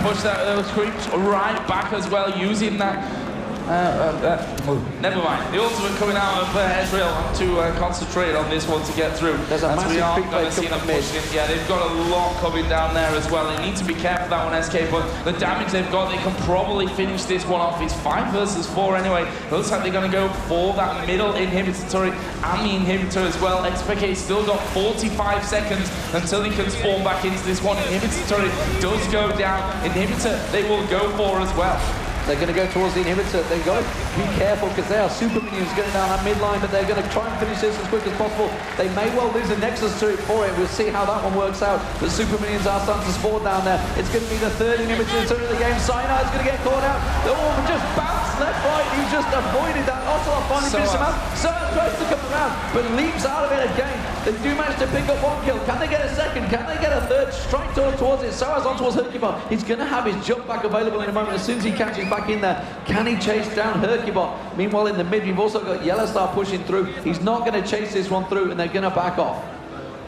push those creeps right back as well, using that. Never mind. The ultimate coming out of Ezreal to concentrate on this one to get through. There's a massive going to see them pushing. Yeah, they've got a lot coming down there as well. They need to be careful that one, SK, but the damage they've got, they can probably finish this one off. It's 5 versus 4 anyway. It looks like they're going to go for that middle inhibitor turret and the inhibitor as well. xPeke still got 45 seconds until he can spawn back into this one. Inhibitor turret does go down. Inhibitor they will go for as well. They're going to go towards the inhibitor. They've got to be careful because they are super minions going down that midline, but they're going to try and finish this as quick as possible. They may well lose a Nexus to it for it. We'll see how that one works out. But super minions are starting to spawn down there. It's going to be the third inhibitor turn of the game. Cyanide is going to get caught out. The orb just bounced left, right. He just avoided that. Ocelot finally finished him out. Cyanide tries to come around, but leaps out of it again. They do manage to pick up 1 kill. Can they get a second? Can they get a third? Strike towards it. Soaz on towards Hercubot. He's going to have his jump back available in a moment as soon as he catches back in there. Can he chase down Hercubot? Meanwhile, in the mid, we've also got Yellowstar pushing through. He's not going to chase this one through, and they're going to back off.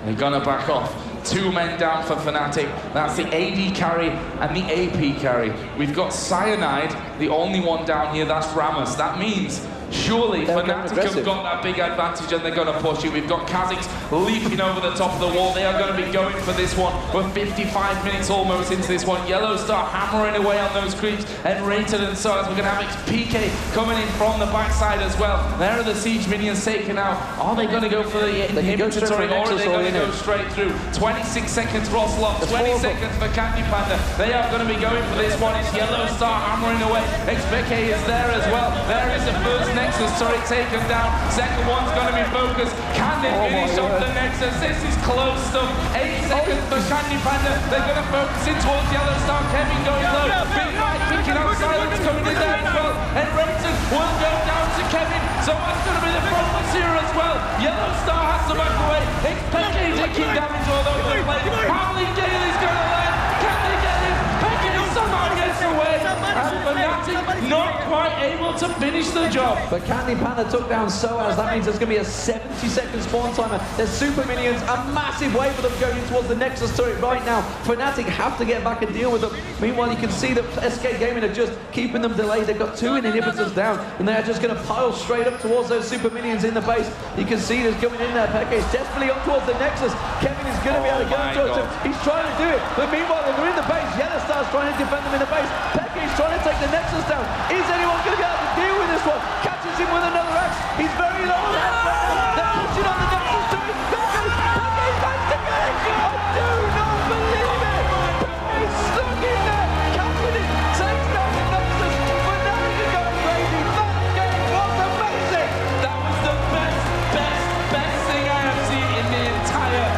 They're going to back off. 2 men down for Fnatic. That's the AD carry and the AP carry. We've got Cyanide, the only one down here. That's Rammus. That means surely Fnatic have got that big advantage and they're going to push it. We've got Kha'Zix leaping over the top of the wall. They are going to be going for this one. We're 55 minutes almost into this one. Yellowstar hammering away on those creeps, and Rated and Soaz. We're going to have xPeke coming in from the backside as well. There are the siege minions taken out. Are they going to go for the inhibitor turret, or are they going to go straight through? 26 seconds for Ocelot, 20 seconds for Candy Panda. They are going to be going for this one. It's Yellowstar hammering away. xPeke is there as well. There is the first Nexus turret taken down. Second one's going to be focused. Can they finish off the Nexus? This is close stuff. 8 seconds for Candy Panda. They're going to focus in towards Yellowstar. Kevin going low. Big Mike picking up Silence coming in there as well. And Rayton will go down to Kevin. So that's going to be the focus here as well. Yellowstar has to back away. xPeke taking damage all over the place. Harley Gale is going to land. Can they get him? Peke somehow gets away. And Fnatic not quite able to finish the job. But Candy Panda took down Soaz. That means there's going to be a 70-second spawn timer. There's super minions, a massive wave of them going towards the Nexus turret right now. Fnatic have to get back and deal with them. Meanwhile, you can see that SK Gaming are just keeping them delayed. They've got 2 inhibitors down, and they are just going to pile straight up towards those super minions in the base. You can see there's coming in there. Peke is desperately up towards the Nexus. Kevin is going to be able to go towards him. He's trying to do it, but meanwhile, they're in the base. Yellowstar's trying to defend them in the base. Peke is trying to take the Nexus down. Is anyone going to be able to deal with this one? Catches him with another axe. He's very low on health right now. They're pushing on the Nexus turret. Peke's back to get it. I do not believe it. Peke's stuck in there. Catching it. Takes down the Nexus. Fnatic is going crazy. That game was amazing. That was the best thing I have seen in the entire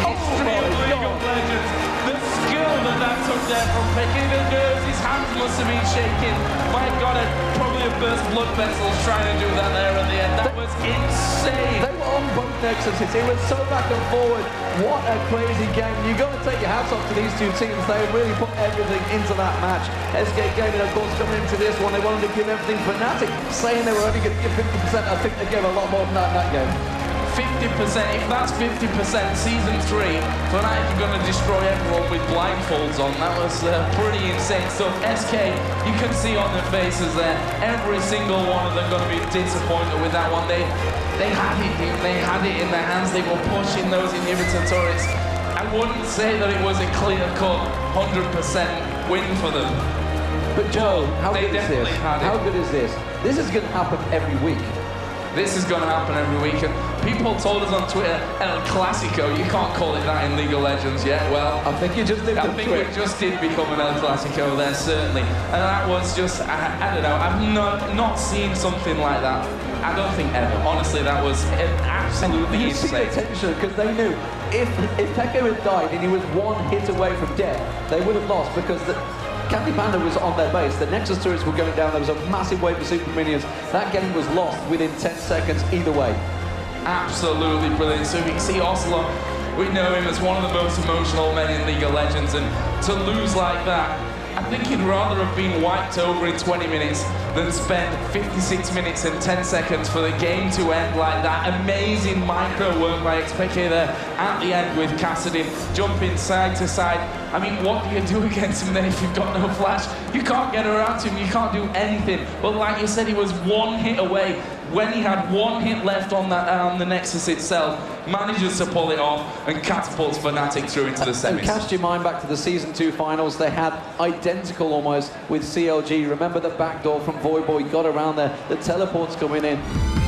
history of League of Legends. The skill that took there from Peke, the nerves, his hands must have been shaking. My God, probably a burst blood vessels trying to do that there at the end. That was insane. They were on both Nexuses. It was so back and forward. What a crazy game. You've got to take your hats off to these 2 teams. They really put everything into that match. SK Gaming, of course, coming into this one, they wanted to give everything. Fnatic saying they were only going to give 50%. I think they gave a lot more than that in that game. 50%, if that's 50%, Season 3, Fnatic are going to destroy everyone with blindfolds on. That was pretty insane stuff. SK, you can see on their faces there, every single one of them going to be disappointed with that one. They had it in their hands. They were pushing those inhibitor turrets. I wouldn't say that it was a clear-cut 100% win for them. But Joe, how good is this? How good is this? This is going to happen every week. This is going to happen every week, and people told us on Twitter, El Clasico, you can't call it that in League of Legends yet. Well, I think you just did. I think it just did become an El Clasico there, certainly. And that was just, I don't know, I've not seen something like that. I don't think ever. Honestly, that was absolutely insane. You see the tension, because they knew if Peke had died and he was 1 hit away from death, they would have lost, because Candy Panda was on their base. The Nexus turrets were going down. There was a massive wave of super minions. That game was lost within 10 seconds either way. Absolutely brilliant. So we can see Ocelot. We know him as one of the most emotional men in League of Legends, and to lose like that, I think he'd rather have been wiped over in 20 minutes than spend 56 minutes and 10 seconds for the game to end like that. Amazing micro work by xPeke there at the end with Cassidy jumping side to side. I mean, what do you do against him then if you've got no flash? You can't get around him, you can't do anything. But like you said, he was one hit away. When he had one hit left on that the Nexus itself, manages to pull it off and catapults Fnatic through into the semis. Cast your mind back to the Season 2 finals. They had identical almost with CLG. Remember the backdoor from Voyboy got around there. The teleports coming in.